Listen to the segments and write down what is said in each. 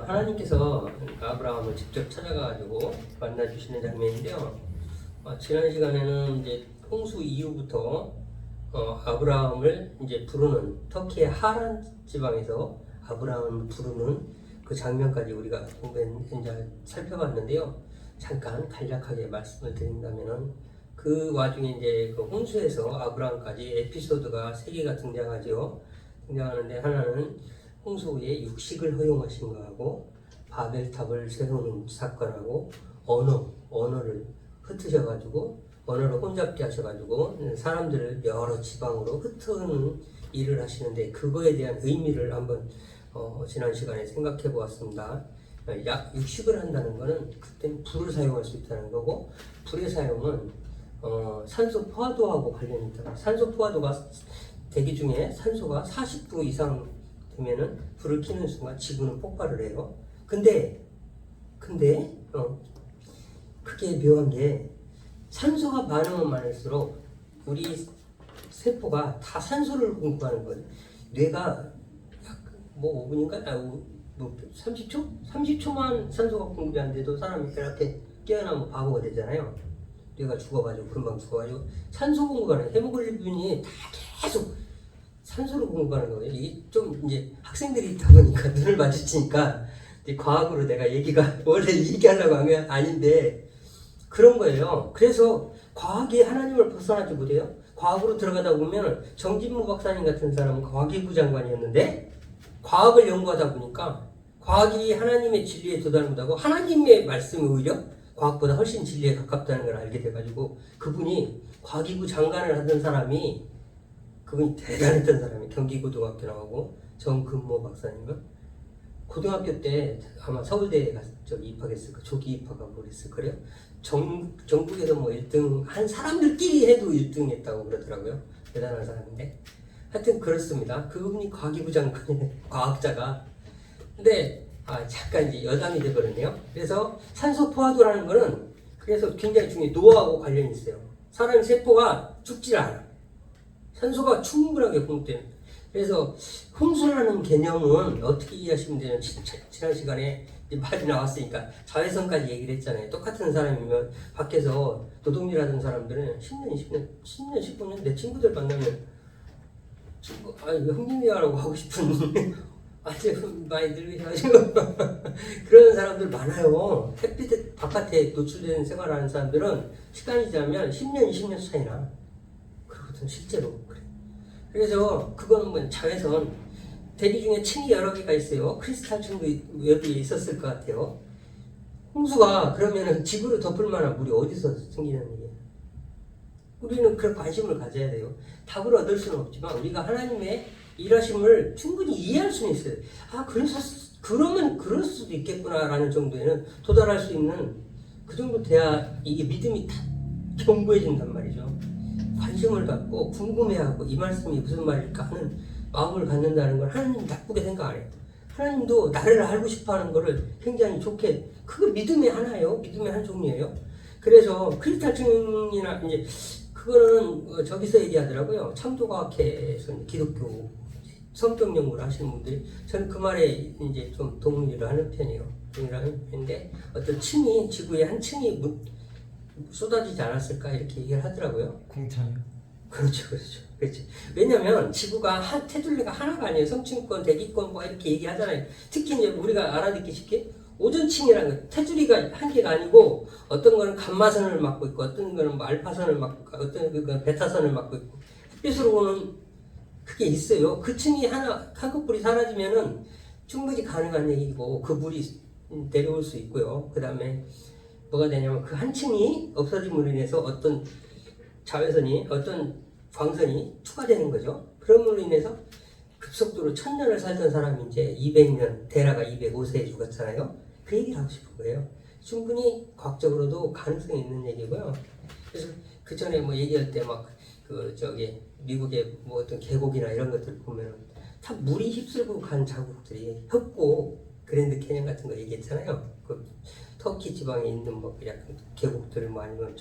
하나님께서 아브라함을 직접 찾아가지고 만나주시는 장면인데요. 지난 시간에는 이제 홍수 이후부터 아브라함을 이제 부르는 터키의 하란 지방에서 아브라함을 부르는 그 장면까지 우리가 이제 살펴봤는데요. 잠깐 간략하게 말씀을 드린다면은 그 와중에 이제 그 홍수에서 아브라함까지 에피소드가 세 개가 등장하죠. 등장하는데 하나는 홍수 후에 육식을 허용하신 거하고 바벨탑을 세우는 사건하고 언어를 흩으셔가지고 언어를 혼잡게 하셔가지고 사람들을 여러 지방으로 흩어는 일을 하시는데 그거에 대한 의미를 한번 지난 시간에 생각해 보았습니다. 육식을 한다는 거는 그때는 불을 사용할 수 있다는 거고 불의 사용은 산소 포화도하고 관련이 있다. 산소 포화도가 대기 중에 산소가 40도 이상 되면은 불을 켜는 순간 지구는 폭발을 해요. 근데 그게 묘한 게 산소가 많으면 많을수록 우리 세포가 다 산소를 공급하는 거예요. 뇌가 약 뭐 5분인가? 30초? 30초만 산소가 공급이 안 돼도 사람이 이렇게 깨어나면 바보가 되잖아요. 뇌가 죽어가지고 금방 죽어가지고 산소 공급하는 헤모글로빈이 다 계속 산소를 공부하는 거예요. 이게 좀 이제 학생들이 있다 보니까 눈을 마주치니까 과학으로 내가 얘기가 원래 얘기하려고 한 게 아닌데 그런 거예요. 그래서 과학이 하나님을 벗어나지 못해요. 과학으로 들어가다 보면 정진무 박사님 같은 사람은 과기부 장관이었는데 과학을 연구하다 보니까 과학이 하나님의 진리에 도달을 못하고 하나님의 말씀이 오히려 과학보다 훨씬 진리에 가깝다는 걸 알게 돼가지고 그분이 과기부 장관을 하던 사람이 그분이 대단했던 사람이 경기고등학교 나오고 정근모 박사님과 고등학교 때 아마 서울대에 입학했을 거 조기 입학하고 그랬을 거래요. 전국에서 뭐 1등 한 사람들끼리 해도 1등 했다고 그러더라고요. 대단한 사람인데 하여튼 그렇습니다. 그분이 과기부 장관이네 과학자가. 근데 잠깐 이제 여담이 돼버렸네요. 그래서 산소 포화도라는 거는 그래서 굉장히 중요해. 노화하고 관련이 있어요. 사람 세포가 죽질 않아. 산소가 충분하게 공급되는. 그래서 홍수라는 개념은 어떻게 이해하시면 되는 지난 시간에 말이 나왔으니까 자외선까지 얘기를 했잖아요. 똑같은 사람이면 밖에서 노동일 하던 사람들은 10년, 15년 내 친구들 만나면 이거 흥민이라고 하고 싶은 아주 많이 늙으셔가지고 그런 사람들 많아요. 햇빛 바깥에 노출되는 생활하는 사람들은 시간이 지나면 10년, 20년 차이나. 그렇거든 실제로. 그래서 그거는 뭐 자외선 대기 중에 층이 여러 개가 있어요. 크리스탈 층도 여기에 있었을 것 같아요. 홍수가 그러면은 지구를 덮을 만한 물이 어디서 생기는 얘기예요? 우리는 그런 관심을 가져야 돼요. 답을 얻을 수는 없지만 우리가 하나님의 일하심을 충분히 이해할 수는 있어요. 그러면 그럴 수도 있겠구나라는 정도에는 도달할 수 있는 그 정도 돼야 이게 믿음이 다 견고해진단 말이죠. 관심을 갖고 궁금해하고 이 말씀이 무슨 말일까 하는 마음을 갖는다는 걸 하나님 나쁘게 생각 안 해요. 하나님도 나를 알고 싶어하는 거를 굉장히 좋게 그거 믿음의 하나예요. 믿음의 한 종류예요. 그래서 크리스탈층이나 이제 그거는 저기서 얘기하더라고요. 창조과학회에서 기독교 성격 연구를 하시는 분들이 저는 그 말에 이제 좀 동의를 하는 편이에요. 동의를 하는 편인데 어떤 층이 지구의 한 층이 쏟아지지 않았을까 이렇게 얘기를 하더라고요. 공차요? 그렇죠. 왜냐면 지구가 테둘리가 하나가 아니에요. 성층권, 대기권 뭐 이렇게 얘기하잖아요. 특히 이제 우리가 알아듣기 쉽게 오존층이라는 거 테두리가 한 개가 아니고 어떤 거는 감마선을 맡고 있고 어떤 거는 뭐 알파선을 맡고 있고 어떤 거는 베타선을 맡고 있고 햇빛으로 오는 그게 있어요. 그 층이 한꺼풀이 사라지면은 충분히 가능한 얘기고 그 물이 내려올 수 있고요. 그 다음에 뭐가 되냐면 그 한 층이 없어짐으로 인해서 어떤 자외선이 어떤 광선이 추가되는 거죠. 그럼으로 인해서 급속도로 1000년을 살던 사람이 이제 200년 대라가 205세에 죽었잖아요. 그 얘기를 하고 싶은 거예요. 충분히 과학적으로도 가능성이 있는 얘기고요. 그래서 그 전에 뭐 얘기할 때 막 미국의 뭐 어떤 계곡이나 이런 것들 보면 다 물이 휩쓸고 간 자국들이 협곡 그랜드 캐년 같은 거 얘기했잖아요. 그 터키 지방에 있는 뭐 약간 계곡들 뭐 아니면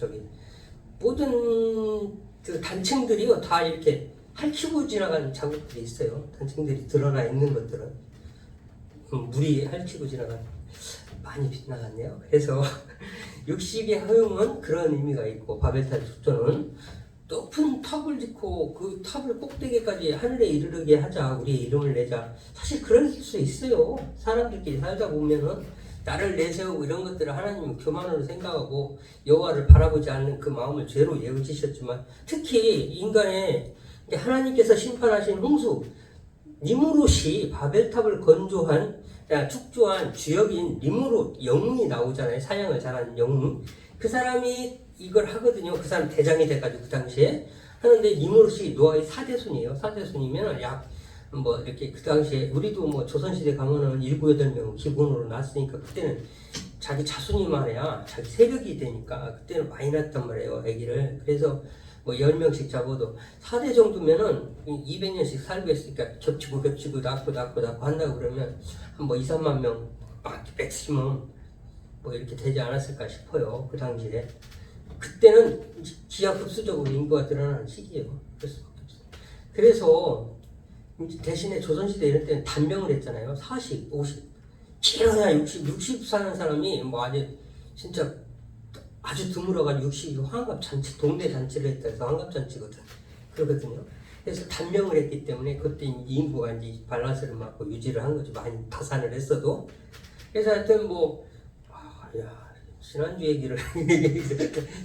모든 그 단층들이요 다 이렇게 핥히고 지나간 자국들이 있어요. 단층들이 드러나 있는 것들은 물이 핥히고 지나가 많이 빗나갔네요. 그래서 육식의 허용은 그런 의미가 있고 바벨탑 축전은 높은 탑을 짓고 그 탑을 꼭대기까지 하늘에 이르르게 하자, 우리의 이름을 내자. 사실 그럴 수 있어요. 사람들끼리 살다 보면은 나를 내세우고 이런 것들을 하나님은 교만으로 생각하고 여호와를 바라보지 않는 그 마음을 죄로 예우지셨지만, 특히 인간의 하나님께서 심판하신 홍수 니무롯이 바벨탑을 건조한 축조한 주역인 니무롯, 영웅이 나오잖아요. 사냥을 잘하는 영웅. 그 사람이 이걸 하거든요. 그 사람 대장이 돼가지고 그 당시에 하는데, 니무롯이 노아의 4대손이에요. 4대손이면 약 뭐 이렇게 그 당시에 우리도 뭐 조선시대 가면은 7, 8명 기본으로 낳았으니까 그때는 자기 자손이 많아야 자기 세력이 되니까 그때는 많이 낳았단 말이에요, 아기를. 그래서 뭐 10명씩 잡아도 4대 정도면은 200년씩 살고 있으니까 겹치고 낳고 한다고 그러면 한 뭐 2, 3만 명 맥시멈 뭐 이렇게 되지 않았을까 싶어요. 그 당시에. 그때는 기하급수적으로 인구가 늘어나는 시기예요. 그래서 대신에 조선시대 이럴 때는 단명을 했잖아요. 40, 50, 길어야 60 사는 사람이 뭐 진짜 아주 드물어가지고 60이 환갑잔치, 동네 잔치를 했다 해서 환갑잔치거든. 그러거든요. 그래서 단명을 했기 때문에 그때 인구가 이제 밸런스를 맞고 유지를 한 거죠. 많이 다산을 했어도. 그래서 하여튼 지난주 얘기를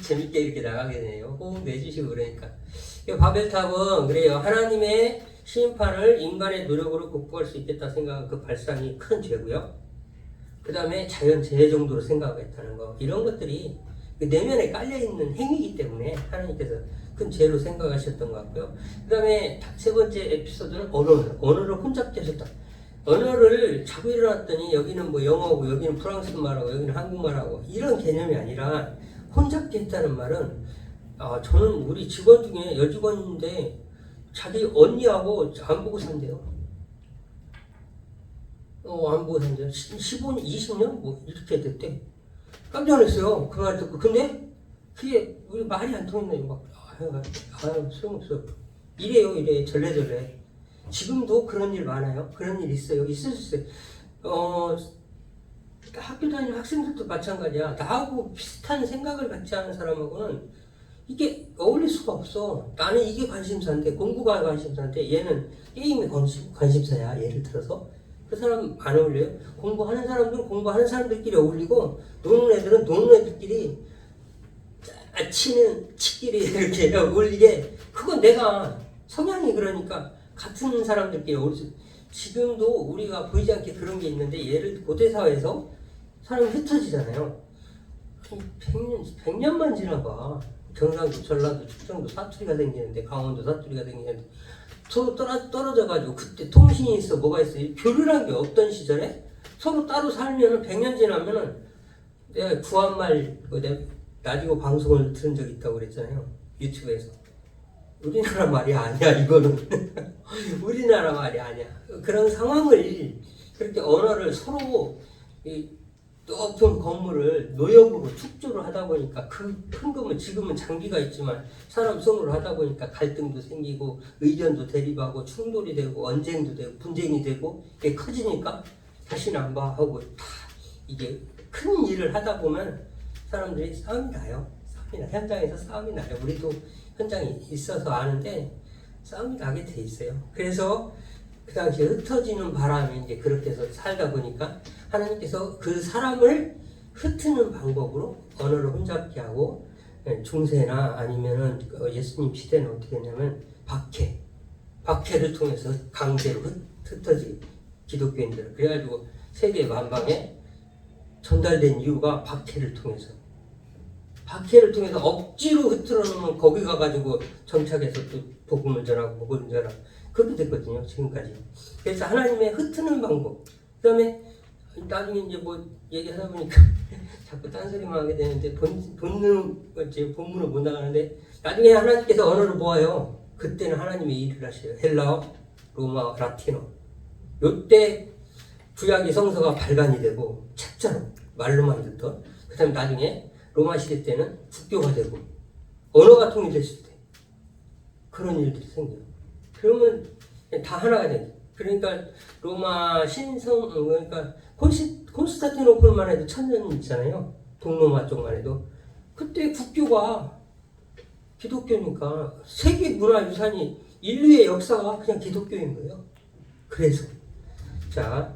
재밌게 이렇게 나가게 되네요. 호응 내주시고 그러니까. 바벨탑은 그래요. 하나님의 심판을 인간의 노력으로 극복할 수 있겠다 생각한 그 발상이 큰 죄고요. 그 다음에 자연재해 정도로 생각했다는 거. 이런 것들이 내면에 깔려있는 행위이기 때문에 하나님께서 큰 죄로 생각하셨던 것 같고요. 그 다음에 세 번째 에피소드는 언어를 혼잡게 하셨다. 언어를 자고 일어났더니 여기는 뭐 영어고 여기는 프랑스 말하고 여기는 한국말하고 이런 개념이 아니라 혼잡게 했다는 말은, 저는 우리 직원 중에 여직원인데 자기 언니하고 안 보고 산대요. 안 보고 산대요. 15년, 20년? 뭐 이렇게 됐대. 깜짝 놀랐어요. 그 말 듣고. 근데 그게 우리 말이 안 통했네요. 소용없어. 이래 절레절레. 지금도 그런 일 많아요. 그런 일 있어요. 있을 수 있어요. 학교 다니는 학생들도 마찬가지야. 나하고 비슷한 생각을 갖지 않은 사람하고는 이게 어울릴 수가 없어. 나는 이게 관심사인데, 공부가 관심사인데 얘는 게임에 관심사야. 예를 들어서 그 사람 안 어울려요. 공부하는 사람들은 공부하는 사람들끼리 어울리고, 노는 애들은 노는 애들끼리 치는 치끼리 이렇게 어울리게. 그건 내가 성향이 그러니까 같은 사람들끼리 어울리지. 지금도 우리가 보이지 않게 그런 게 있는데, 예를 고대사회에서 사람이 흩어지잖아요. 100년만 지나봐. 경상도, 전라도, 충청도 사투리가 생기는데, 강원도 사투리가 생기는데 서로 떨어져가지고 그때 통신이 있어, 뭐가 있어. 교류란 게 없던 시절에 서로 따로 살면은 100년 지나면은, 내가 구한말 라디오 방송을 들은 적 있다고 그랬잖아요. 유튜브에서. 우리나라 말이 아니야, 이거는. 우리나라 말이 아니야. 그런 상황을, 그렇게 언어를 서로 높은 건물을 노역으로 축조를 하다 보니까, 그 큰 건물, 지금은 장비가 있지만 사람 손으로 하다 보니까 갈등도 생기고 의견도 대립하고 충돌이 되고 언쟁도 되고 분쟁이 되고, 이게 커지니까 다시는 안 봐 하고, 다 이게 큰 일을 하다 보면 사람들이 싸움이 나요. 현장에서 싸움이 나요. 우리도 현장에 있어서 아는데 싸움이 나게 돼 있어요. 그래서 그 당시에 흩어지는 바람이 이제 그렇게 해서 살다 보니까 하나님께서 그 사람을 흩트는 방법으로 언어를 혼잡게 하고, 중세나 아니면은 예수님 시대는 어떻게 했냐면 박해를 통해서 강제로 흩어지 기독교인들을. 그래가지고 세계 만방에 전달된 이유가 박해를 통해서 억지로 흐트러 놓으면 거기 가가지고 정착해서 또 복음을 전하고 그렇게 됐거든요, 지금까지. 그래서 하나님의 흩트는 방법. 그 다음에 나중에 이제 뭐 얘기하다 보니까 자꾸 딴소리만 하게 되는데 본문을 못 나가는데, 나중에 하나님께서 언어를 모아요. 그때는 하나님의 일을 하셔요. 헬라어, 로마어, 라틴어. 요때 구약의 성서가 발간이 되고 책자로 말로만 듣던, 그 다음에 나중에 로마 시대 때는 국교가 되고 언어가 통일됐을 때 그런 일들이 생겨요. 그러면 다 하나가 돼. 그러니까 로마 신성 그러니까 콘스탄티노플만 해도 1000년 있잖아요. 동로마 쪽만 해도 그때 국교가 기독교니까 세계 문화유산이 인류의 역사가 그냥 기독교인 거예요. 그래서 자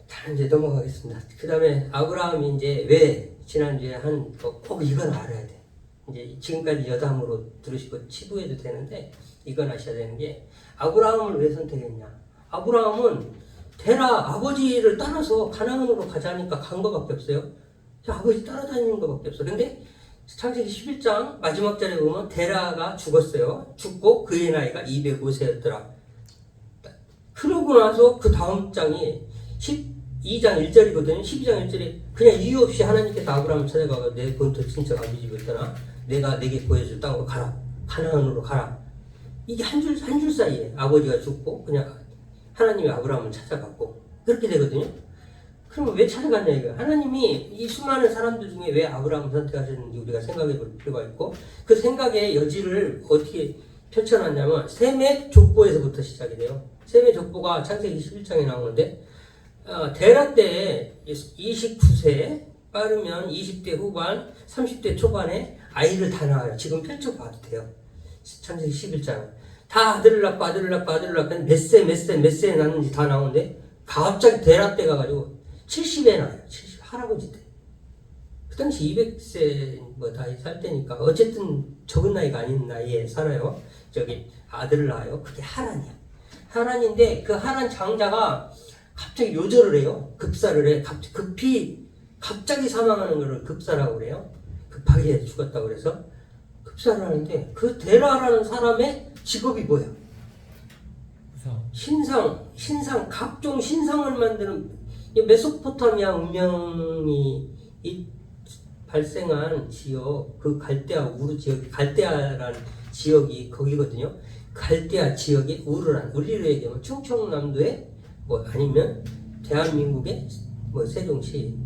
다른 이제 넘어가겠습니다. 그 다음에 아브라함이 이제 왜 지난주에 꼭 이건 알아야 돼. 이제 지금까지 여담으로 들으시고 치부해도 되는데 이건 아셔야 되는 게 아브라함을 왜 선택했냐. 아브라함은 테라 아버지를 따라서 가나안으로 가자니까 간 거밖에 없어요. 아버지 따라다니는 거밖에 없어. 근데 창세기 11장 마지막 절에 보면 데라가 죽었어요. 죽고 그의 나이가 205세였더라. 그러고 나서 그 다음 장이 12장 1절이거든요. 12장 1절에 그냥 이유 없이 하나님께서 아브라함을 찾아가고 내 본토 친척 아비 집을 떠나 내가 내게 보여줄 땅으로 가라. 가나안으로 가라. 이게 한 줄 사이에 아버지가 죽고 그냥 하나님이 아브라함을 찾아갔고 그렇게 되거든요. 그럼 왜 찾아갔냐 이거. 하나님이 이 수많은 사람들 중에 왜 아브라함을 선택하셨는지 우리가 생각해 볼 필요가 있고 그 생각의 여지를 어떻게 펼쳐놨냐면 셈의 족보에서부터 시작이 돼요. 셈의 족보가 창세기 11장에 나오는데 데라 때 29세 빠르면 20대 후반 30대 초반에 아이를 다 낳아요. 지금 펼쳐봐도 돼요. 창세기 11장 다 아들을 낳고 아들을 낳고 아들을 낳고 몇 세에 낳는지 다 나오는데 갑자기 데라 때 가가지고 70에 나요. 70 할아버지 때. 그 당시 200세 뭐 다 살 때니까 어쨌든 적은 나이가 아닌 나이에 살아요. 저기 아들을 낳아요. 그게 하란이야. 하란인데 그 하란 장자가 갑자기 요절을 해요. 급사를 해. 갑자기 사망하는 거를 급사라고 그래요. 급하게 죽었다고 그래서 급사를 하는데 그 데라라는 사람의 직업이 뭐야? 신상, 각종 신상을 만드는 메소포타미아 문명이 발생한 지역, 그 갈대아 우르 지역, 갈대아라는 지역이 거기거든요. 갈대아 지역의 우르란, 우리로 얘기하면 충청남도에 뭐 아니면 대한민국의 뭐 세종시,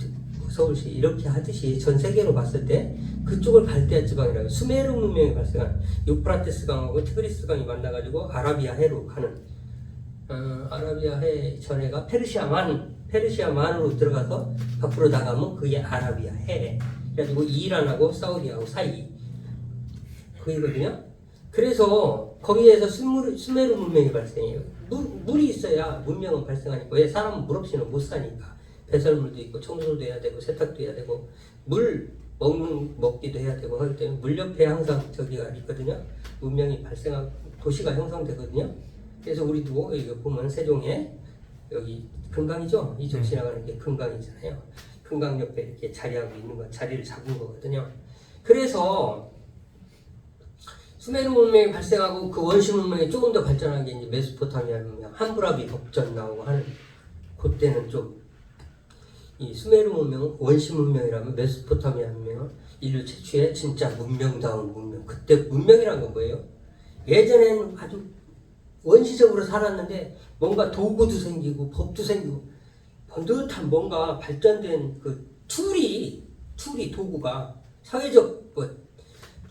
서울시 이렇게 하듯이 전 세계로 봤을 때 그쪽을 갈대아 지방이라고 수메르 문명이 발생한 유프라테스 강하고 티그리스 강이 만나가지고 아라비아 해로 가는 아라비아 해 전해가 페르시아만으로 들어가서 밖으로 나가면 그게 아라비아 해. 그래가지고 이란하고 사우디하고 사이 그거거든요. 그래서 거기에서 수메르 문명이 발생해요. 물이 있어야 문명은 발생하니까. 왜 사람은 물 없이는 못 사니까. 배설물도 있고 청소도 해야 되고 세탁도 해야 되고 물 먹기도 해야 되고 하기 때문에 물 옆에 항상 저기가 있거든요. 문명이 발생하고 도시가 형성되거든요. 그래서 우리도 이거 보면 세종에 여기 금강이죠. 이쪽 지나가는 게 금강이잖아요. 금강 옆에 이렇게 자리하고 있는 거, 자리를 잡은 거거든요. 그래서 수메르 문명이 발생하고 그 원시 문명이 조금 더 발전한 게 이제 메소포타미아 문명, 함무라비 법전 나오고 하는 그때는 좀 이 수메르 문명은 원시 문명이라면 메소포타미아 문명은 인류 최초의 진짜 문명다운 문명. 그때 문명이란 건 뭐예요? 예전에는 아주 원시적으로 살았는데 뭔가 도구도 생기고 법도 생기고 번듯한 뭔가 발전된 그 툴이 도구가 사회적 뭐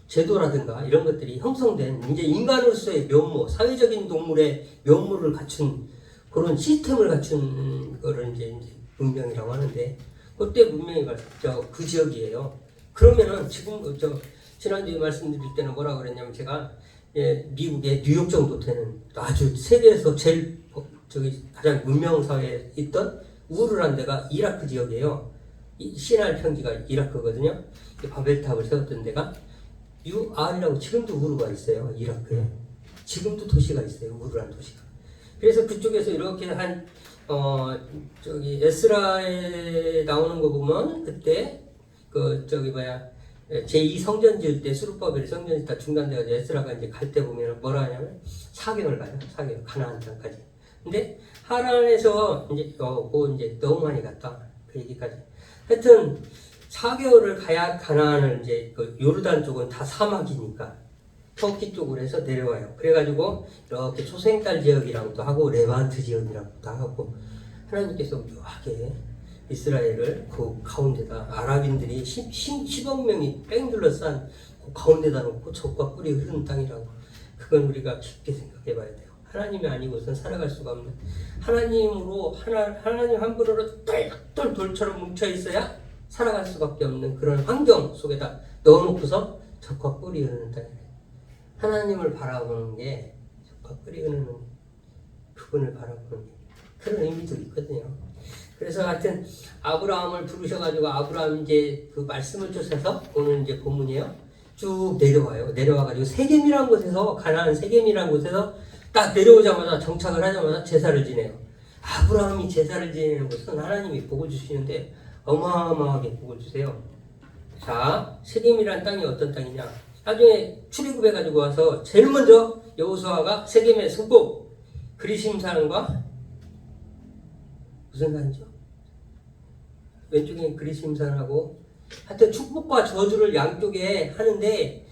제도라든가 이런 것들이 형성된 이제 인간으로서의 면모, 사회적인 동물의 면모를 갖춘 그런 시스템을 갖춘 거를 이제 문명이라고 하는데 그때 문명이 그 지역이에요. 그러면은 지금 지난주에 말씀드릴 때는 뭐라고 그랬냐면 제가 미국의 뉴욕 정도 되는 아주 세계에서 제일 가장 문명 사회에 있던 우르란 데가 이라크 지역이에요. 시날 평지가 이라크거든요. 바벨탑을 세웠던 데가 UR이라고 지금도 우르가 있어요. 이라크에. 지금도 도시가 있어요. 우르란 도시가. 그래서 그쪽에서 이렇게 에스라에 나오는 거 보면 그때 제2 성전 지을 때 수르바벨이 성전 짓다 중단돼가지고 에스라가 이제 갈 때 보면 뭐라 하냐면 4개월 가요. 4개월 가나안 땅까지. 근데 하란에서 이제 이제 너무 많이 갔다 그 얘기까지. 하여튼 4개월을 가야 가나안을 이제 그 요르단 쪽은 다 사막이니까 터키 쪽으로 해서 내려와요. 그래가지고 이렇게 초생딸 지역이라고도 하고 레반트 지역이라고도 하고 하나님께서 묘하게 이스라엘을 그 가운데다 아랍인들이 10억 명이 뺑 둘러싼 그 가운데다 놓고 적과 꿀이 흐르는 땅이라고. 그건 우리가 깊게 생각해 봐야 돼요. 하나님이 아니고선 살아갈 수가 없는, 하나님으로 하나님 한 그릇으로 똘똘 돌처럼 뭉쳐 있어야 살아갈 수밖에 없는 그런 환경 속에다 넣어놓고서 적과 꿀이 흐르는다. 하나님을 바라보는 게 적과 꿀이 흐르는 그분을 바라보는 게 그런 의미도 있거든요. 그래서 하여튼 아브라함을 부르셔가지고 아브라함 이제 그 말씀을 쫓아서 오늘 이제 본문이에요. 쭉 내려와요. 내려와가지고 세겜이라는 곳에서, 가나안 세겜이라는 곳에서 딱 내려오자마자 정착을 하자마자 제사를 지내요. 아브라함이 제사를 지내는 것은 하나님이 복을 주시는데 어마어마하게 복을 주세요. 자, 세겜이라는 땅이 어떤 땅이냐? 나중에 출애굽해가지고 와서 제일 먼저 여호수아가 세겜에 서고 그리심 산과 무슨 산이죠? 왼쪽에 그리심 산하고 하여튼 축복과 저주를 양쪽에 하는데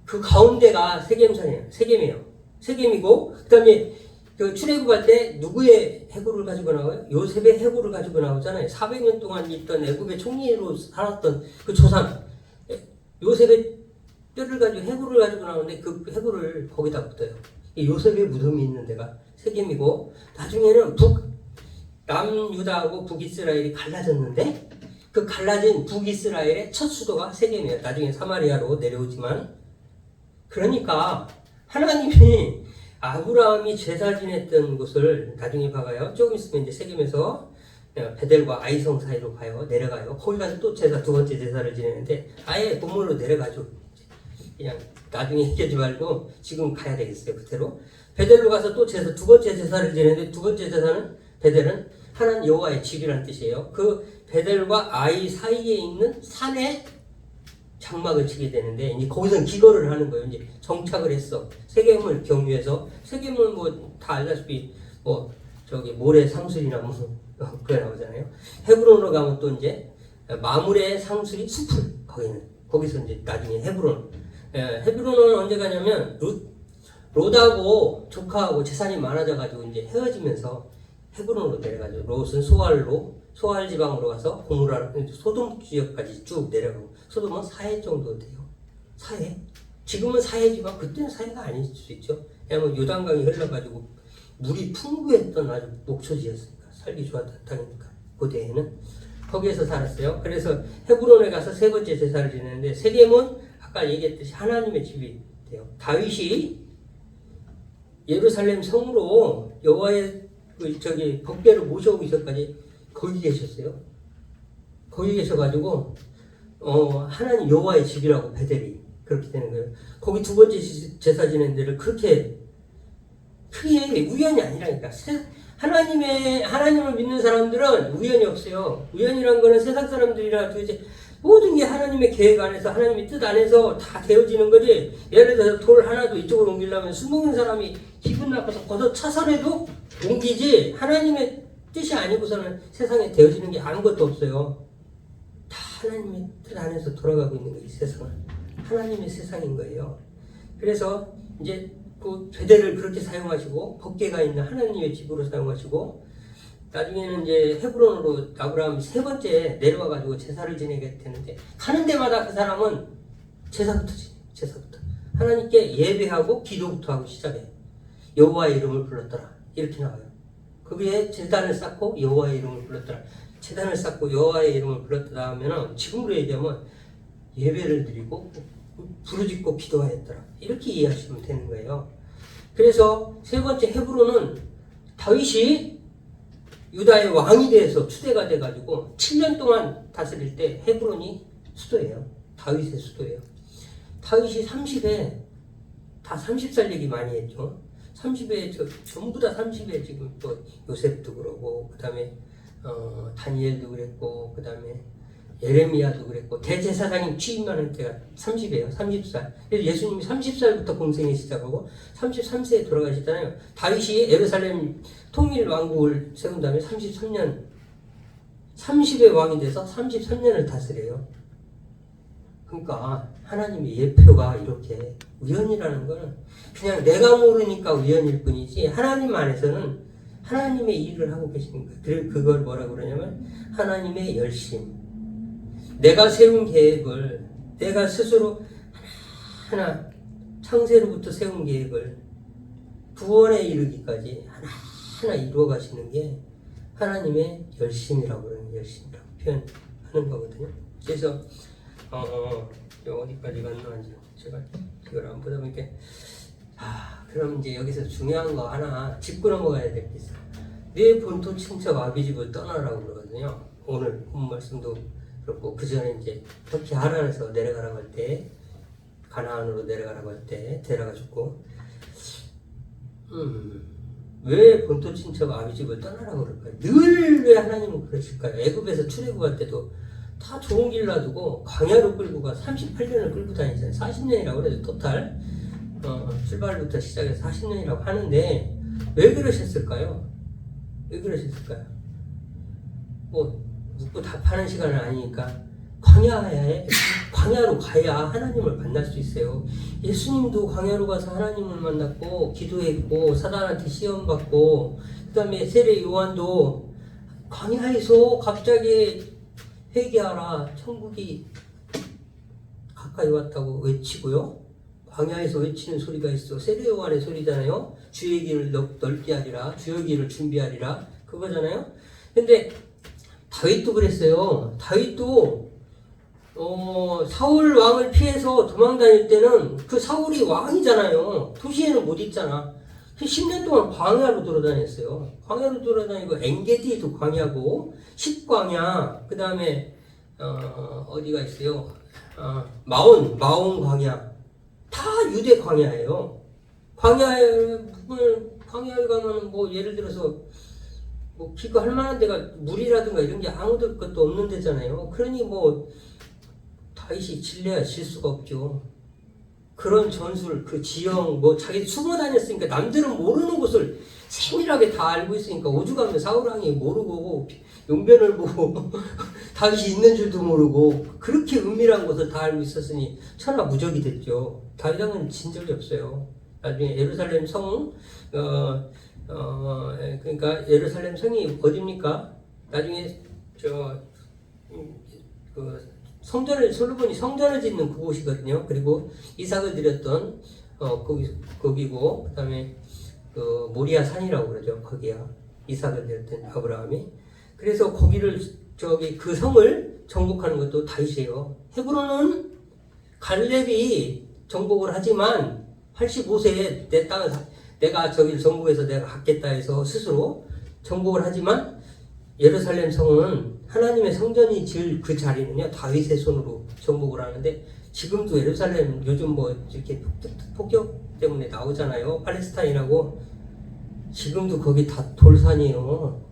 그 가운데가 세겜산이에요. 세겜이고 그 다음에 그 출애굽할 때 누구의 해골을 가지고 나와요? 요셉의 해골을 가지고 나오잖아요. 400년 동안 있던 애굽의 총리로 살았던 그 조상 요셉의 뼈를 가지고 해골을 가지고 나오는데 그 해골을 거기다 묻어요. 요셉의 무덤이 있는 데가 세겜이고 나중에는 남유다하고 북이스라엘이 갈라졌는데 그 갈라진 북이스라엘의 첫 수도가 세겜이에요. 나중에 사마리아로 내려오지만 그러니까 하나님이 아브라함이 제사 지냈던 곳을 나중에 봐가요. 조금 있으면 이제 세겜에서 베델과 아이성 사이로 가요. 내려가요. 거기 가서 또 제사, 두 번째 제사를 지내는데 아예 본문으로 내려가죠. 그냥 나중에 얘기하지 말고 지금 가야 되겠어요. 그대로. 베델로 가서 또 제사, 두 번째 제사를 지내는데 두 번째 제사는 베델은 하나님 여호와의 집이라는 뜻이에요. 그 베델과 아이 사이에 있는 산에 장막을 치게 되는데 이제 거기서 기거를 하는 거예요. 이제 정착을 했어. 세겜을 경유해서 세겜은 뭐 다 알다시피 뭐 저기 모래 상술이나 무슨 그게 나오잖아요. 헤브론으로 가면 또 이제 마물의 상술이 숲을 거기서 이제 나중에 헤브론. 헤브론은 언제 가냐면 롯하고 조카하고 재산이 많아져가지고 이제 헤어지면서 헤브론으로 내려가죠. 롯은 소알 지방으로 가서 고무라 소돔 지역까지 쭉 내려가고 소돔은 4해 정도 돼요. 4해? 지금은 4해지만 그때는 4해가 아닐 수 있죠. 왜냐하면 요단강이 흘러가지고 물이 풍부했던 아주 목초지였으니까 살기 좋았던 땅이니까 고대에는 거기에서 살았어요. 그래서 헤브론에 가서 세 번째 제사를 지내는데 세겜은 아까 얘기했듯이 하나님의 집이 돼요. 다윗이 예루살렘 성으로 여호와의 법궤를 모셔오기 전까지 거기 계셨어요. 거기 계셔가지고 하나님 여호와의 집이라고 베델이 그렇게 되는 거예요. 거기 두 번째 제사 지낸 데를 그렇게 크게 우연이 아니라니까. 하나님을 믿는 사람들은 우연이 없어요. 우연이란 거는 세상 사람들이라 도대체 모든 게 하나님의 계획 안에서 하나님의 뜻 안에서 다 되어지는 거지. 예를 들어서 돌 하나도 이쪽으로 옮기려면 술 먹는 사람이 기분 나빠서 걷어 차서라도 옮기지 하나님의 뜻이 아니고서는 세상에 되어지는 게 아무것도 없어요. 다 하나님의 뜻 안에서 돌아가고 있는 거예요. 이 세상은 하나님의 세상인 거예요. 그래서 이제 그 베델을 그렇게 사용하시고 법궤가 있는 하나님의 집으로 사용하시고 나중에는 이제 헤브론으로 아브라함이 세 번째 내려와가지고 제사를 지내게 되는데 가는 데마다 그 사람은 제사부터 하나님께 예배하고 기도부터 하고 시작해요. 여호와의 이름을 불렀더라 이렇게 나와요. 거기에 제단을 쌓고 여호와의 이름을 불렀더라. 제단을 쌓고 여호와의 이름을 불렀더라 하면은 지금으로 얘기하면 예배를 드리고 부르짖고 기도하였더라 이렇게 이해하시면 되는 거예요. 그래서 세 번째 헤브론은 다윗이 유다의 왕이 돼서 추대가 돼가지고 7년 동안 다스릴 때 헤브론이 수도예요. 다윗의 수도예요. 다윗이 30에 다 30살 얘기 많이 했죠. 30에 전부 다 30에 지금 또 요셉도 그러고 그 다음에 다니엘도 그랬고 그 다음에 예레미야도 그랬고 대제사장님 취임하는 때가 30이에요. 30살. 그래서 예수님이 30살부터 공생에 시작하고 33세에 돌아가시잖아요. 다윗이 예루살렘 통일 왕국을 세운 다음에 33년 30의 왕이 돼서 33년을 다스려요. 그러니까 하나님의 예표가 이렇게 우연이라는 거는 그냥 내가 모르니까 우연일 뿐이지 하나님 안에서는 하나님의 일을 하고 계시는 거예요. 그걸 뭐라고 그러냐면 하나님의 열심. 내가 세운 계획을 내가 스스로 하나 창세로부터 세운 계획을 구원에 이르기까지 하나하나 이루어 가시는 게 하나님의 열심이라고 그러는 열심이라고 표현하는 거거든요. 그래서 어디까지 갔나 제가 이걸 안 보다 보니까 그럼 이제 여기서 중요한 거 하나 짚고 넘어가야 될 게 있어요. 내 본토 친척 아비집을 떠나라고 그러거든요. 오늘 본 말씀도 그렇고 그 전에 이제 터키 하란에서 내려가라고 할 때 가나안으로 내려가라고 할 때 데려가 줬고 왜 본토 친척 아비집을 떠나라고 그럴까요? 늘 왜 하나님은 그러실까요? 애굽에서 출애굽할 때도 다 좋은 길 놔두고 광야로 끌고 가 38년을 끌고 다니잖아요. 40년이라고 그래도 토탈 출발부터 시작해서 40년이라고 하는데 왜 그러셨을까요? 왜 그러셨을까요? 뭐 묻고 답하는 시간은 아니니까 광야로 가야 하나님을 만날 수 있어요. 예수님도 광야로 가서 하나님을 만났고 기도했고 사단한테 시험받고 그 다음에 세례 요한도 광야에서 갑자기 회개하라 천국이 가까이 왔다고 외치고요. 광야에서 외치는 소리가 있어. 세례 요한의 소리잖아요. 주의 길을 넓게 하리라 주의 길을 준비하리라 그거잖아요. 근데 다윗도 그랬어요. 다윗도 사울 왕을 피해서 도망 다닐 때는 그 사울이 왕이잖아요. 도시에는 못 있잖아. 10년 동안 광야로 돌아다녔어요. 광야로 돌아다니고 엔게디도 광야고 십광야 그 다음에 어디가 있어요? 마온 광야 다 유대 광야예요. 광야에 가면 뭐 예를 들어서 뭐 기거할 만한 데가 물이라든가 이런 게 아무도 것도 없는 데잖아요. 그러니 뭐 다윗이 질래야 질 수가 없죠. 그런 전술, 그 지형, 뭐 자기 숨어 다녔으니까 남들은 모르는 곳을 세밀하게 다 알고 있으니까 오죽하면 사울왕이 모르고 용변을 보고 다윗이 있는 줄도 모르고 그렇게 은밀한 곳을 다 알고 있었으니 천하무적이 됐죠. 다윗 왕은 진 적이 없어요. 나중에 예루살렘 성 그러니까 예루살렘 성이 어디입니까? 나중에 성전을 솔로몬이 성전을 짓는 그곳이거든요. 그리고 이삭을 드렸던 거기고 그다음에 그 모리아 산이라고 그러죠. 거기야 이삭을 드렸던 아브라함이. 그래서 거기를 그 성을 정복하는 것도 다윗이에요. 헤브론은 갈렙이 정복을 하지만 85세에 내 땅을 내가 저기를 정복해서 내가 갖겠다 해서 스스로 정복을 하지만 예루살렘 성은 하나님의 성전이 지을 그 자리는요 다윗의 손으로 정복을 하는데 지금도 예루살렘 요즘 뭐 이렇게 폭격 때문에 나오잖아요. 팔레스타인하고 지금도 거기 다 돌산이에요.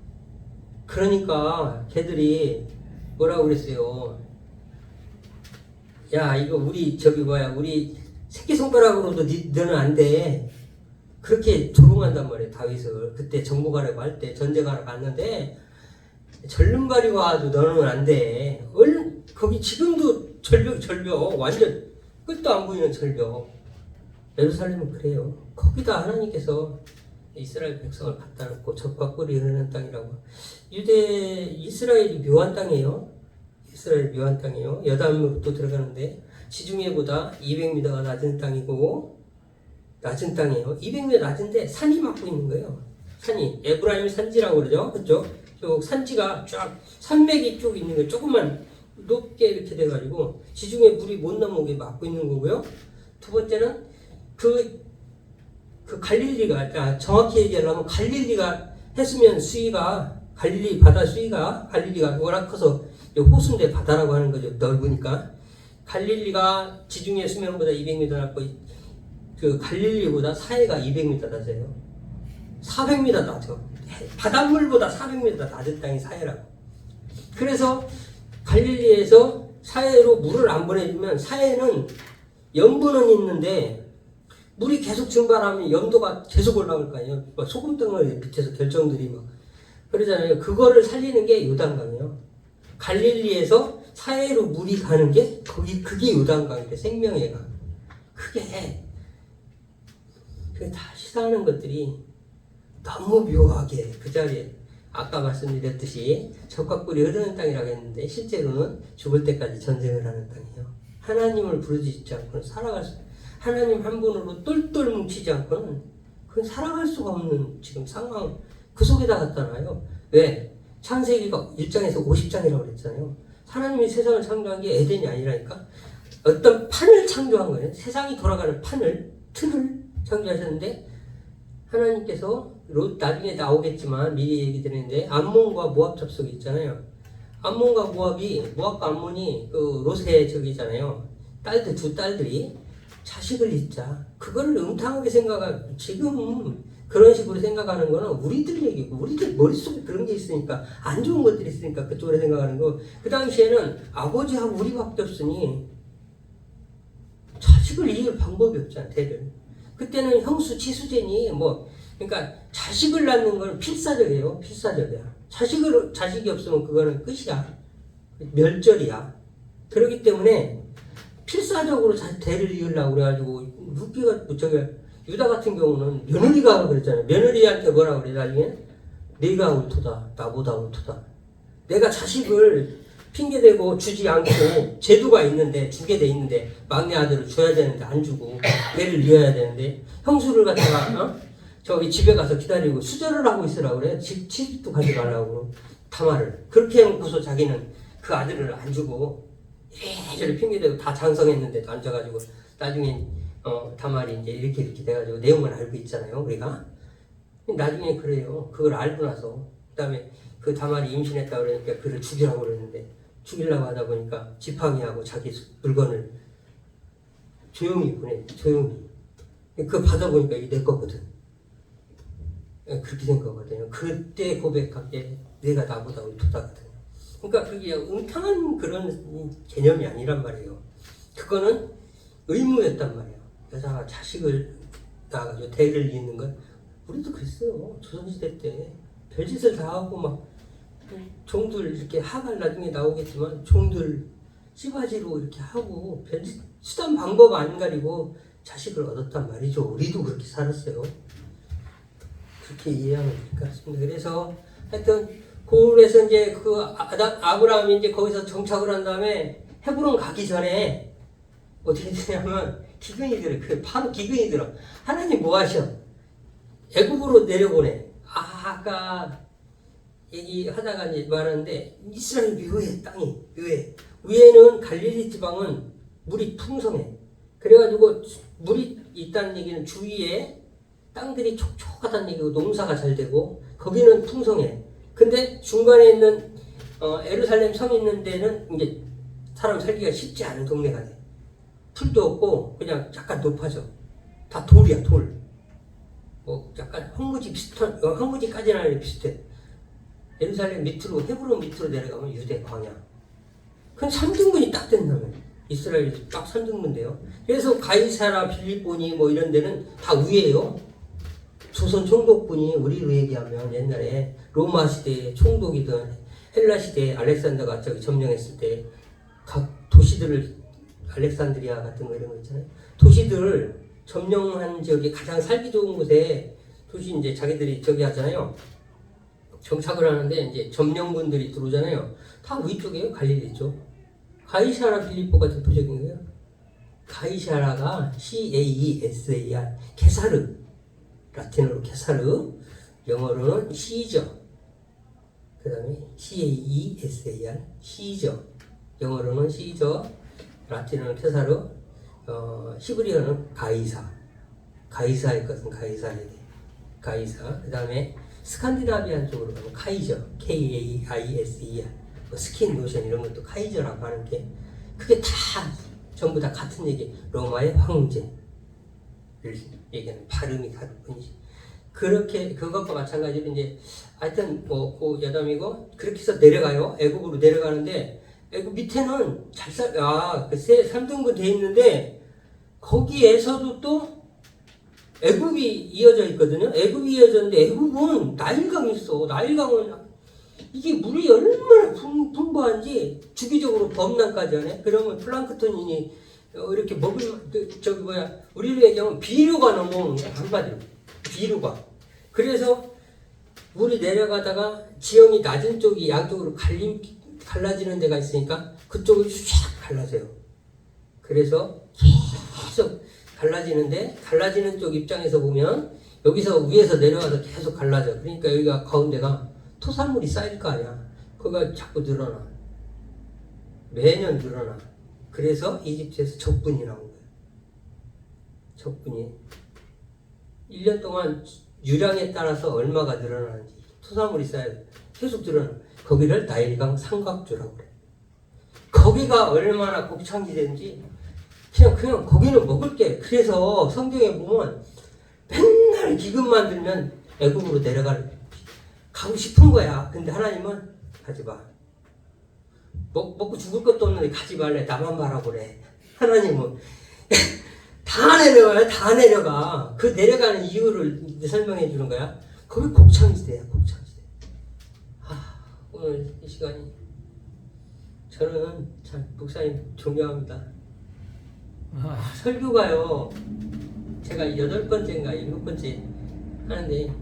그러니까 걔들이 뭐라고 그랬어요. 야 이거 우리 우리 새끼손가락으로도 너는 안 돼. 그렇게 조롱한단 말이에요. 다윗을 그때 정복하려고 할 때 전쟁하러 갔는데 절름발이 와도 너는 안 돼. 거기 지금도 절벽 완전 끝도 안 보이는 절벽. 예루살렘은 그래요. 거기다 하나님께서 이스라엘 백성을 갖다 놓고 젖과 꿀이 흐르는 땅이라고. 이스라엘이 묘한 땅이에요. 이스라엘 묘한 땅이에요. 여담으로 들어가는데 지중해보다 200m가 낮은 땅이고 낮은 땅이에요. 200m 낮은데 산이 막고 있는 거예요. 산이 에브라임 산지라고 그러죠. 그렇죠? 쭉 산지가 쫙 산맥이 쭉 있는 거예요. 조금만 높게 이렇게 돼가지고 지중해 물이 못 넘어오게 막고 있는 거고요. 두 번째는 그 갈릴리가 정확히 얘기하려면 갈릴리가 해수면 수위가 갈릴리 바다 수위가 갈릴리가 워낙 커서 호수인데 바다라고 하는 거죠. 넓으니까 갈릴리가 지중해 수면보다 200m 낮고 그 갈릴리보다 사해가 200m 낮아요. 400m 낮죠. 바닷물보다 400m 낮은 땅이 사해라고. 그래서 갈릴리에서 사해로 물을 안 보내주면 사해는 염분은 있는데 물이 계속 증발하면 염도가 계속 올라올 거 아니에요. 소금덩어리 밑에서 결정들이 막 그러잖아요. 그거를 살리는 게 요단강이에요. 갈릴리에서 사해로 물이 가는 게 그게 요단강이래. 생명의 강. 그게 다 시사하는 것들이 너무 묘하게 그 자리에 아까 말씀드렸듯이 젖과 꿀이 흐르는 땅이라고 했는데 실제로는 죽을 때까지 전쟁을 하는 땅이에요. 하나님을 부르짖지 않고는 살아갈 수 하나님 한 분으로 똘똘 뭉치지 않고는 그건 살아갈 수가 없는 지금 상황 그 속에다 갖다 놔요. 왜? 창세기가 1장에서 50장이라고 그랬잖아요. 하나님이 세상을 창조한 게 에덴이 아니라니까. 어떤 판을 창조한 거예요. 세상이 돌아가는 판을, 틀을 창조하셨는데 하나님께서 나중에 나오겠지만 미리 얘기 드리는데 암몬과 모압 접속이 있잖아요. 암몬과 모압이 모압과 암몬이 그 롯의 저기잖아요. 딸들 두 딸들이 자식을 잊자. 그거를 음탕하게 생각하고 지금 그런 식으로 생각하는 거는 우리들 얘기고 우리들 머릿속에 그런 게 있으니까 안 좋은 것들이 있으니까 그쪽으로 생각하는 거. 그 당시에는 아버지하고 우리밖에 없으니 자식을 이길 방법이 없잖아. 대를. 그때는 형수 치수제니 뭐 그러니까 자식을 낳는 건 필사적이에요. 필사적이야. 자식이 없으면 그거는 끝이야. 멸절이야. 그렇기 때문에 필사적으로 대를 이으려고 그래가지고 루키가 저기 유다 같은 경우는 며느리가 그랬잖아요. 며느리한테 뭐라고 그래 나중에? 네가 옳도다. 나보다 옳도다. 내가 자식을 핑계대고 주지 않고 제도가 있는데 주게 돼 있는데 막내 아들을 줘야 되는데 안 주고 얘를 이어야 되는데 형수를 갖다가 저기 집에 가서 기다리고 수절을 하고 있으라고 그래. 집도 가지 말라고 타마를 그렇게 해놓고서 자기는 그 아들을 안 주고 이래저래 핑계대고 다 장성했는데도 앉아가지고 나중에 다말이 이제 이렇게 돼가지고 내용을 알고 있잖아요 우리가. 나중에 그래요. 그걸 알고 나서 그다음에 그 다말이 임신했다 그러니까 그를 죽이라고 그랬는데 죽이려고 하다 보니까 지팡이하고 자기 물건을 조용히 보내. 조용히. 그거 받아보니까 이게 내 거거든. 그렇게 생각하거든요. 그때 고백한 게 내가 나보다 옳도다거든요. 그러니까 그게 음탕한 그런 개념이 아니란 말이에요. 그거는 의무였단 말이에요. 여자가 자식을 낳아가지고 대를 잇는 건 우리도 그랬어요. 조선시대 때 별짓을 다 하고 막 종들 이렇게 하갈 나중에 나오겠지만 종들 씨바지로 이렇게 하고 별짓 수단 방법 안 가리고 자식을 얻었단 말이죠. 우리도 그렇게 살았어요. 그렇게 이해하면 될 것 같습니다. 그래서 하여튼 그래서 이제 그 아브라함이 이제 거기서 정착을 한 다음에 헤브론 가기 전에 어떻게 되냐면 기근이 들어. 그래 바로 기근이 들어. 하나님 뭐 하셔? 애굽으로 내려보내. 아까 얘기하다가 이제 말하는데 이스라엘 묘해. 땅이 묘해. 위에는 갈릴리 지방은 물이 풍성해. 그래가지고 물이 있다는 얘기는 주위에 땅들이 촉촉하다는 얘기고 농사가 잘 되고 거기는 풍성해. 근데 중간에 있는 예루살렘 성 있는 데는 이제 사람 살기가 쉽지 않은 동네가 돼. 풀도 없고 그냥 약간 높아져. 다 돌이야 돌. 뭐 약간 황무지 비슷한 황무지까지는 아니고 비슷해. 예루살렘 밑으로 헤브론 밑으로 내려가면 유대 광야. 그건 3등분이 딱 된다면 이스라엘이 딱 3등분 돼요. 그래서 가이사라 빌립보니 뭐 이런 데는 다 위에요. 조선 총독분이 우리로 얘기하면 옛날에 로마 시대에 총독이든 헬라 시대에 알렉산더가 저기 점령했을 때 각 도시들을 알렉산드리아 같은 거 이런 거 있잖아요. 도시들을 점령한 지역이 가장 살기 좋은 곳에 도시 이제 자기들이 저기 하잖아요. 정착을 하는데 이제 점령군들이 들어오잖아요. 다 위쪽이에요. 갈릴리 쪽. 가이사라 빌립보가 대표적인 거예요. 가이사라가 CAESAR 케사르 라틴어로 케사르 영어로는 시저 그 다음에 CAESAR 시저 영어로는 시저 라틴어는 케사르 히브리어는 가이사의 것은 가이사에 돼. 가이사 그 다음에 스칸디나비안 쪽으로 가면 카이저 KAISER 스킨 노션 이런 것도 카이저라고 하는 게 그게 다 전부 다 같은 얘기. 로마의 황제를 얘기하는 발음이 다를 뿐이지. 그렇게 그것과 마찬가지로 이제 하여튼 뭐 그 여담이고 그렇게 해서 내려가요. 애굽으로 내려가는데 애굽 밑에는 글쎄 3등분 돼 있는데 거기에서도 또 애굽이 이어져 있거든요. 애굽이 이어졌는데 애굽은 나일강이 있어. 나일강은 이게 물이 얼마나 풍부한지 주기적으로 범람까지 하네. 그러면 플랑크톤이 이렇게 먹을 우리로 얘기하면 비료가 넘어오는 거야. 한마디로 비료가. 그래서 물이 내려가다가 지형이 낮은 쪽이 양쪽으로 갈라지는 데가 있으니까 그쪽을 쫙 갈라져요. 그래서 계속 갈라지는데 갈라지는 쪽 입장에서 보면 여기서 위에서 내려와서 계속 갈라져. 그러니까 여기가 가운데가 토산물이 쌓일 거 아니야. 그거가 자꾸 늘어나. 매년 늘어나. 그래서 이집트에서 적분이 나온 거예요. 적분이. 1년 동안 유량에 따라서 얼마가 늘어나는지 토산물이 쌓여요. 계속 늘어나. 거기를 나일강 삼각주라고 그래. 거기가 얼마나 곡창지대인지 그냥 거기는 먹을 게. 그래서 성경에 보면 맨날 기근 만들면 애굽으로 가고 싶은 거야. 근데 하나님은 가지 마. 먹고 죽을 것도 없는데 가지 말래. 나만 바라보래. 하나님은 다 내려가요. 다 내려가. 그 내려가는 이유를 설명해 주는 거야. 거기 곡창지대야. 곡창지대. 오늘 이 시간이 저는 참 목사님 존경합니다. 설교가요. 제가 8번째인가 7번째 하는데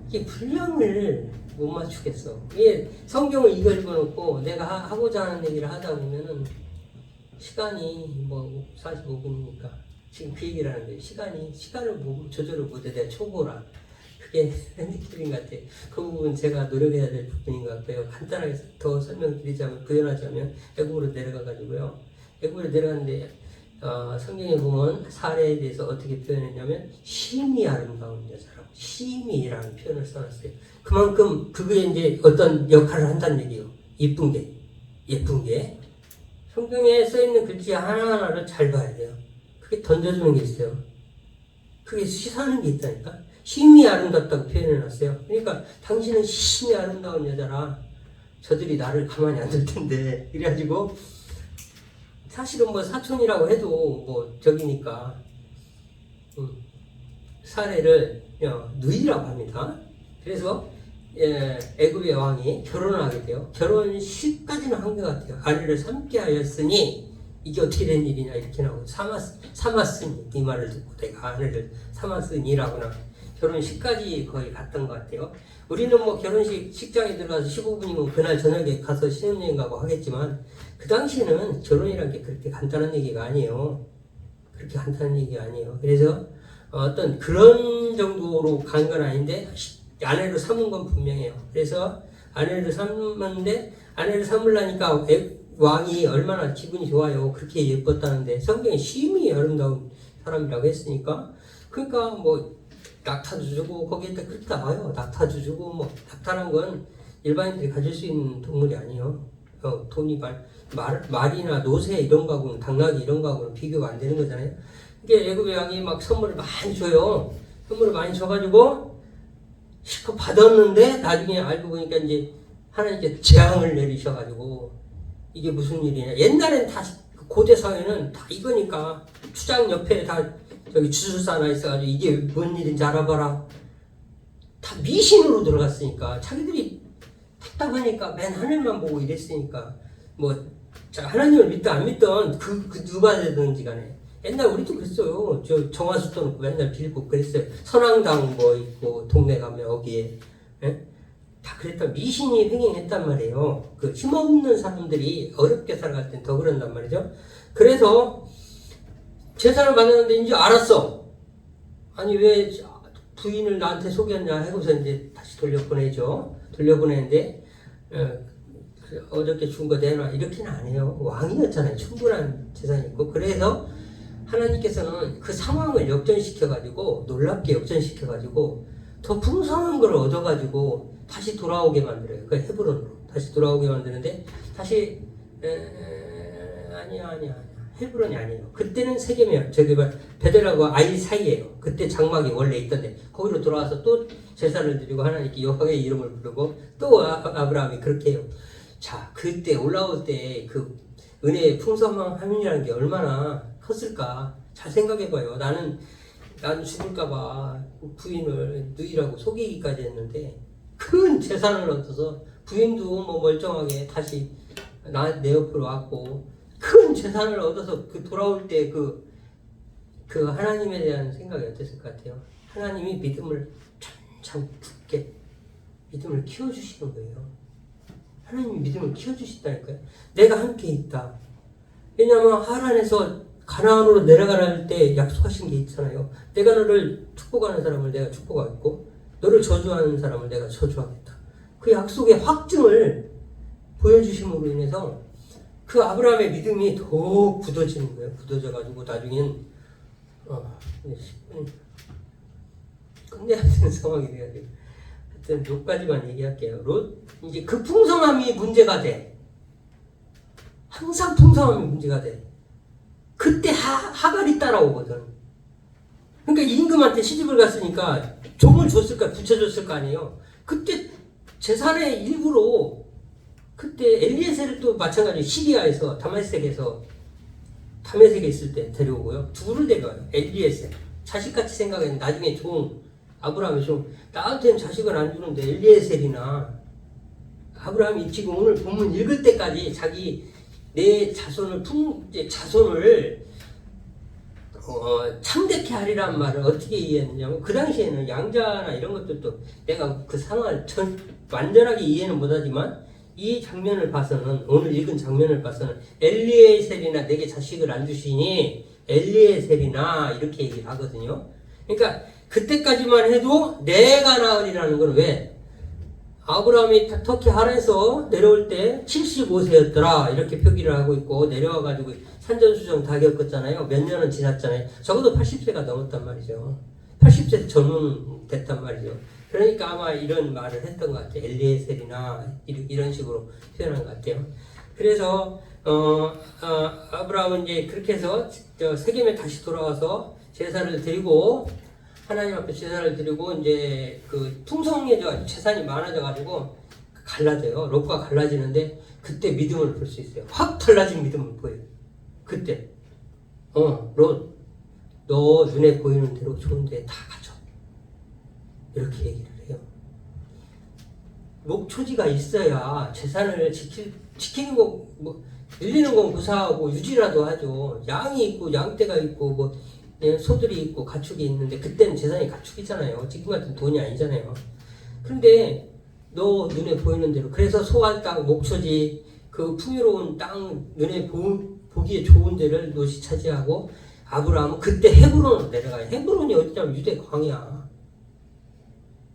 이게 분량을 못 맞추겠어. 이게 성경을 읽어놓고 내가 하고자 하는 얘기를 하다 보면은 시간이 뭐 45분이니까 지금 그 얘기를 하는데 시간을 조절을 못해. 내가 초보라. 그게 핸디캡인 것 같아. 그 부분 제가 노력해야 될 부분인 것 같고요. 간단하게 더 설명드리자면, 구현하자면 애굽으로 내려가가지고요. 애굽으로 내려갔는데 성경에 보면 사례에 대해서 어떻게 표현했냐면 심히 아름다운 여자라고, 심히라는 표현을 써놨어요. 그만큼 그게 이제 어떤 역할을 한다는 얘기예요. 예쁜 게 성경에 써있는 글자 하나하나를 잘 봐야 돼요. 그게 던져주는 게 있어요. 그게 시사하는 게 있다니까. 심히 아름답다고 표현해놨어요. 그러니까 당신은 심히 아름다운 여자라 저들이 나를 가만히 안 둘 텐데, 이래가지고 사실은 뭐 사촌이라고 해도 뭐 저기니까 사례를 누이라고 합니다. 그래서 애굽의 왕이 결혼을 하게 돼요. 결혼식까지는 한 것 같아요. 아내를 삼게 하였으니 이게 어떻게 된 일이냐 이렇게 나오고, 삼았으니 이 말을 듣고 내가 아내를 삼았으니라고나 결혼식까지 거의 갔던 것 같아요. 우리는 뭐 결혼식 식장에 들어가서 15분이면 그날 저녁에 가서 신혼여행 가고 하겠지만, 그 당시에는 결혼이란 게 그렇게 간단한 얘기가 아니에요. 그렇게 간단한 얘기가 아니에요. 그래서 어떤 그런 정도로 간 건 아닌데 아내를 삼은 건 분명해요. 그래서 아내를 삼았는데, 아내를 삼으려니까 왕이 얼마나 기분이 좋아요. 그렇게 예뻤다는데 성경에 심히 아름다운 사람이라고 했으니까, 그러니까 뭐 낙타도 주고, 거기에 그렇게 나와요. 낙타도 주고, 뭐 낙타란 건 일반인들이 가질 수 있는 동물이 아니에요. 돈이 말이나 노새 이런 거하고는, 당나귀 이런 거하고는 비교가 안 되는 거잖아요. 이게 애굽의 왕이 막 선물을 많이 줘요. 선물을 많이 줘가지고 실컷 받았는데 나중에 알고 보니까 이제 하나님께 재앙을 내리셔가지고, 이게 무슨 일이냐. 옛날엔 다 고대 사회는 다 이거니까 추장 옆에 다 저기 주술사 하나 있어가지고 이게 뭔 일인지 알아봐라. 다 미신으로 들어갔으니까, 자기들이 답답하니까 맨 하늘만 보고 이랬으니까, 뭐 자, 하나님을 믿든 안 믿든 그 누가 되든지 간에 옛날 우리도 그랬어요. 저 정화수 떠놓고 맨날 빌고 그랬어요. 선왕당 뭐 있고 동네 가면 거기에 다 그랬다. 미신이 횡행했단 말이에요. 그 힘없는 사람들이 어렵게 살아갈 땐 더 그런단 말이죠. 그래서 제사를 받았는데 이제 알았어. 아니 왜 부인을 나한테 속였냐 하고서 이제 다시 돌려보내죠. 돌려보내는데 어저께 준 거 내놔 이렇게는 안 해요. 왕이었잖아요. 충분한 재산이 있고. 그래서 하나님께서는 그 상황을 역전시켜가지고, 놀랍게 역전시켜가지고 더 풍성한 걸 얻어가지고 다시 돌아오게 만들어요. 그 헤브론으로 다시 돌아오게 만드는데, 다시 아니야 헤브론이 아니에요. 그때는 세겜이에요. 저기 베델하고 아이 사이에요. 그때 장막이 원래 있던데 거기로 돌아와서 또 제사를 드리고 하나님께 여호와의 이름을 부르고, 또 아브라함이 그렇게 해요. 자, 그때 올라올 때 그 은혜의 풍성함이라는 게 얼마나 컸을까. 잘 생각해봐요. 나는 죽을까봐 부인을 누이라고 속이기까지 했는데, 큰 재산을 얻어서 부인도 뭐 멀쩡하게 다시 내 옆으로 왔고, 큰 재산을 얻어서 그 돌아올 때 그 하나님에 대한 생각이 어땠을 것 같아요? 하나님이 믿음을 참 굳게 믿음을 키워주시는 거예요. 하나님이 믿음을 키워주신다니까요. 내가 함께 있다. 왜냐하면 하란에서 가나안으로 내려가라 때 약속하신 게 있잖아요. 내가 너를 축복하는 사람을 내가 축복하겠고 너를 저주하는 사람을 내가 저주하겠다. 그 약속의 확증을 보여주심으로 인해서 그 아브라함의 믿음이 더욱 굳어지는 거예요. 굳어져가지고 나중엔 10분 끝내야 되는 상황이 돼야 돼요. 하여튼 롯까지만 얘기할게요. 롯 이제 그 풍성함이 문제가 돼. 항상 풍성함이 문제가 돼. 그때 하갈이 따라오거든. 그러니까 임금한테 시집을 갔으니까 종을 줬을까 붙여줬을 거 아니에요. 그때 재산의 일부로 그때 엘리에셀을 또 마찬가지로 시리아에서 다메섹에 있을 때 데려오고요. 둘을 데려와요. 엘리에셀 자식같이 생각했는데 나중에 아브라함이 나한테는 자식을 안 주는데 엘리에셀이나 아브라함이 지금 오늘 본문 읽을 때까지 자기 내 자손을 참되게 하리란 말을 어떻게 이해했냐면 그 당시에는 양자나 이런 것들도 내가 그 상황을 완전하게 이해는 못하지만 이 장면을 봐서는 오늘 읽은 장면을 봐서는 엘리에셀이나 내게 자식을 안 주시니 엘리에셀이나 이렇게 얘기를 하거든요. 그러니까 그때까지만 해도 내가 나으리라는 건 왜? 아브라함이 터키 하란에서 내려올 때 75세였더라 이렇게 표기를 하고 있고 내려와가지고 산전수전 다 겪었잖아요. 몇 년은 지났잖아요. 적어도 80세가 넘었단 말이죠. 80세 전후 됐단 말이죠. 그러니까 아마 이런 말을 했던 것 같아요. 엘리에셀이나 이런 식으로 표현한 것 같아요. 그래서 아브라함은 이제 그렇게 해서 세겜에 다시 돌아와서 제사를 드리고 하나님 앞에 제사를 드리고 이제 그 풍성해져 재산이 많아져가지고 갈라져요. 롯과 갈라지는데 그때 믿음을 볼 수 있어요. 확 달라진 믿음을 보여요. 그때 롯, 너 눈에 보이는 대로 좋은데 다 가져. 이렇게 얘기를 해요. 목초지가 있어야 재산을 지키는 거 늘리는 건 무사하고 유지라도 하죠. 양이 있고 양떼가 있고 소들이 있고 가축이 있는데 그때는 재산이 가축이잖아요. 지금 같은 돈이 아니잖아요. 그런데 너 눈에 보이는 대로 그래서 소할 땅, 목초지 그 풍요로운 땅 눈에 보기에 좋은 데를 롯이 차지하고 아브라함은 그때 헤브론으로 내려가요. 헤브론이 어디냐면 유대 광야.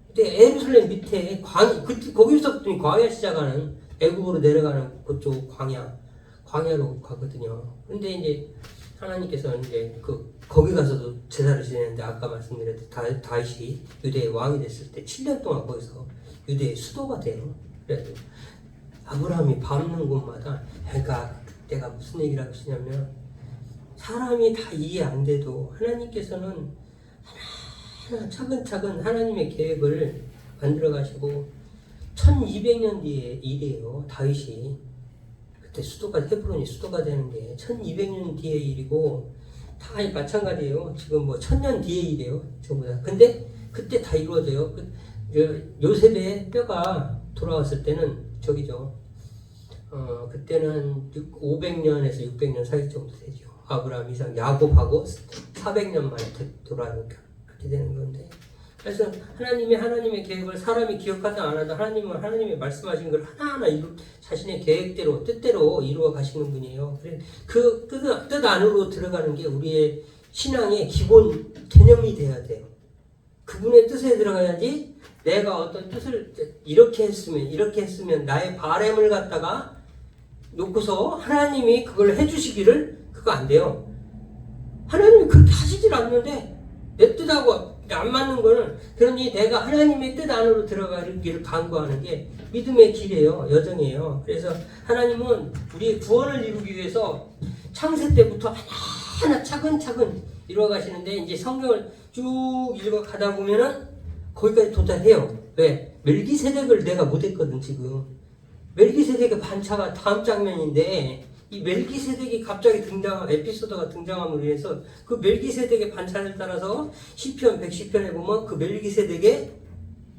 그때 예루살렘 밑에 거기서부터 광야 시작하는 애굽으로 내려가는 그쪽 광야로 가거든요. 근데 이제 하나님께서는 이제 거기 가서도 제사를 지내는데 아까 말씀드렸듯이 다윗이 유대의 왕이 됐을 때 7년 동안 거기서 유대의 수도가 돼요. 그래서 아브라함이 밟는 곳마다 그러니까 내가 무슨 얘기를 하고 싶냐면 사람이 다 이해 안 돼도 하나님께서는 하나하나 차근차근 하나님의 계획을 만들어 가시고 1200년 뒤에 일이에요. 다윗이 그때 헤브론이 수도가 되는 게 1200년 뒤의 일이고 다 마찬가지예요. 지금 1000년 뒤의 일이에요. 전부 다. 근데 그때 다 이루어져요. 요셉의 뼈가 돌아왔을 때는 그때는 500년에서 600년 사이 정도 되죠. 아브라함, 이삭, 야곱하고 400년 만에 돌아오니까 그렇게 되는 건데. 그래서 하나님의 계획을 사람이 기억하지 않아도 하나님은 하나님의 말씀하신 걸 하나하나 자신의 계획대로 뜻대로 이루어 가시는 분이에요. 그 뜻 안으로 들어가는 게 우리의 신앙의 기본 개념이 돼야 돼요. 그분의 뜻에 들어가야지 내가 어떤 뜻을 이렇게 했으면 나의 바램을 갖다가 놓고서 하나님이 그걸 해주시기를 그거 안 돼요. 하나님이 그렇게 하시질 않는데 내 뜻하고 안 맞는 거는 그러니 내가 하나님의 뜻 안으로 들어가기를 간구하는 게 믿음의 길이에요. 여정이에요. 그래서 하나님은 우리의 구원을 이루기 위해서 창세 때부터 하나하나 차근차근 이루어 가시는데 이제 성경을 쭉 읽어 가다 보면은 거기까지 도달해요. 왜? 멜기세덱을 내가 못했거든 지금. 멜기세덱의 반차가 다음 장면인데 이 멜기세덱이 갑자기 에피소드가 등장함으로 인해서 그 멜기세덱의 반차를 따라서 시편 110편에 보면 그 멜기세덱의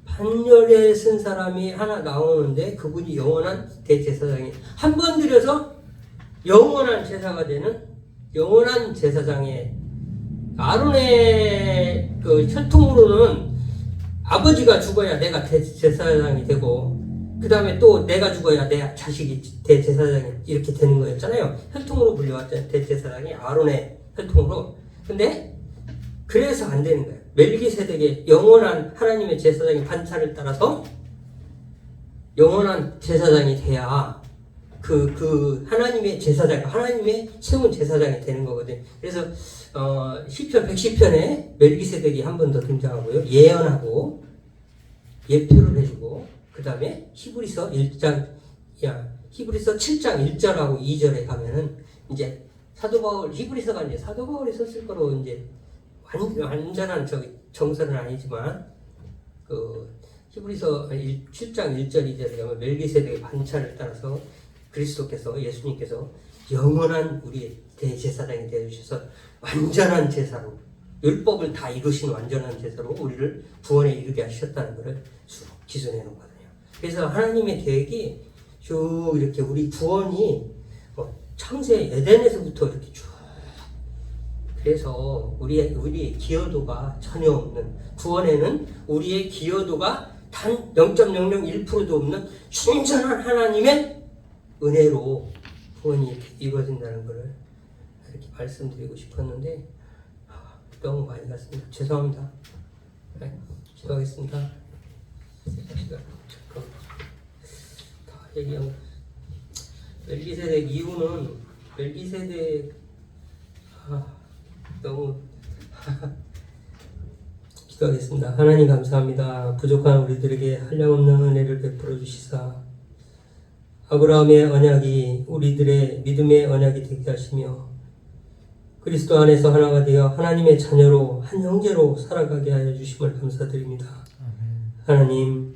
반열에 쓴 사람이 하나 나오는데 그분이 영원한 대제사장이 한 번 들여서 영원한 제사가 되는 영원한 제사장의 아론의 그 혈통으로는 아버지가 죽어야 내가 대제사장이 되고 그 다음에 또 내가 죽어야 내 자식이 대제사장이 이렇게 되는 거였잖아요. 혈통으로 불려왔던 대제사장이 아론의 혈통으로. 근데 그래서 안 되는 거예요. 멜기세덱의 영원한 하나님의 제사장의 반차를 따라서 영원한 제사장이 돼야 그 하나님의 제사장, 하나님의 세운 제사장이 되는 거거든요. 그래서 시편 110편에 멜기세덱이 한 번 더 등장하고요. 예언하고 예표를 해주고 그 다음에 히브리서 7장 1절하고 2절에 가면은 이제 사도 바울 히브리서가 이제 사도 바울이 썼을 거로 이제 완전한 정서는 아니지만 그 히브리서 7장 1절 2절에 가면 멜기세덱의 반차를 따라서 그리스도께서 예수님께서 영원한 우리의 대제사장이 되어 주셔서 완전한 제사로 율법을 다 이루신 완전한 제사로 우리를 구원에 이르게 하셨다는 것을 쭉 기술해 놓거든요. 그래서 하나님의 계획이 쭉 이렇게 우리 구원이 창세 에덴에서부터 이렇게 쭉 그래서 우리의 기여도가 전혀 없는 구원에는 우리의 기여도가 단 0.001%도 없는 순전한 하나님의 은혜로 구원이 이루어진다는 것을 이렇게 말씀드리고 싶었는데 너무 많이 갔습니다. 죄송합니다. 네, 기도하겠습니다. 다 얘기하고 멜기세덱 이유는 멜기세덱 너무 기도하겠습니다. 하나님 감사합니다. 부족한 우리들에게 한량없는 은혜를 베풀어 주시사 아브라함의 언약이 우리들의 믿음의 언약이 되게 하시며 그리스도 안에서 하나가 되어 하나님의 자녀로 한 형제로 살아가게 하여 주심을 감사드립니다. 하나님,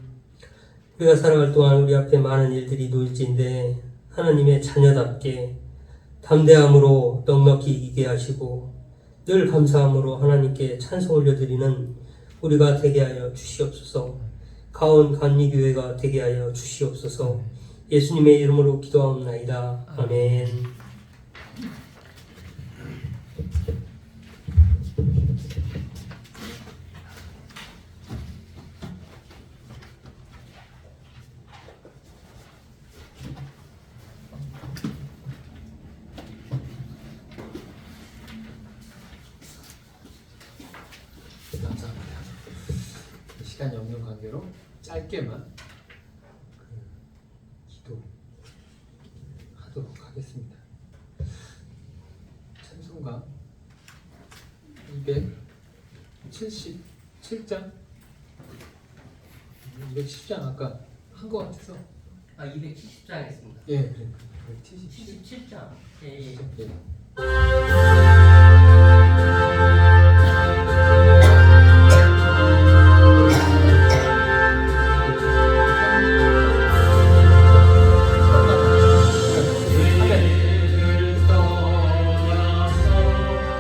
우리가 살아갈 동안 우리 앞에 많은 일들이 놓일지인데 하나님의 자녀답게 담대함으로 넉넉히 이기게 하시고 늘 감사함으로 하나님께 찬송 올려드리는 우리가 되게 하여 주시옵소서. 가온 간리교회가 되게 하여 주시옵소서. 예수님의 이름으로 기도하옵나이다. 아멘. 감사합니다. 시간이 없는 관계로 짧게만 기도하도록 하겠습니다. 찬송가 277장 210장 아까 한 것 같아서 270장 했습니다. 예, 그래. 277장. 77장. 예. 예.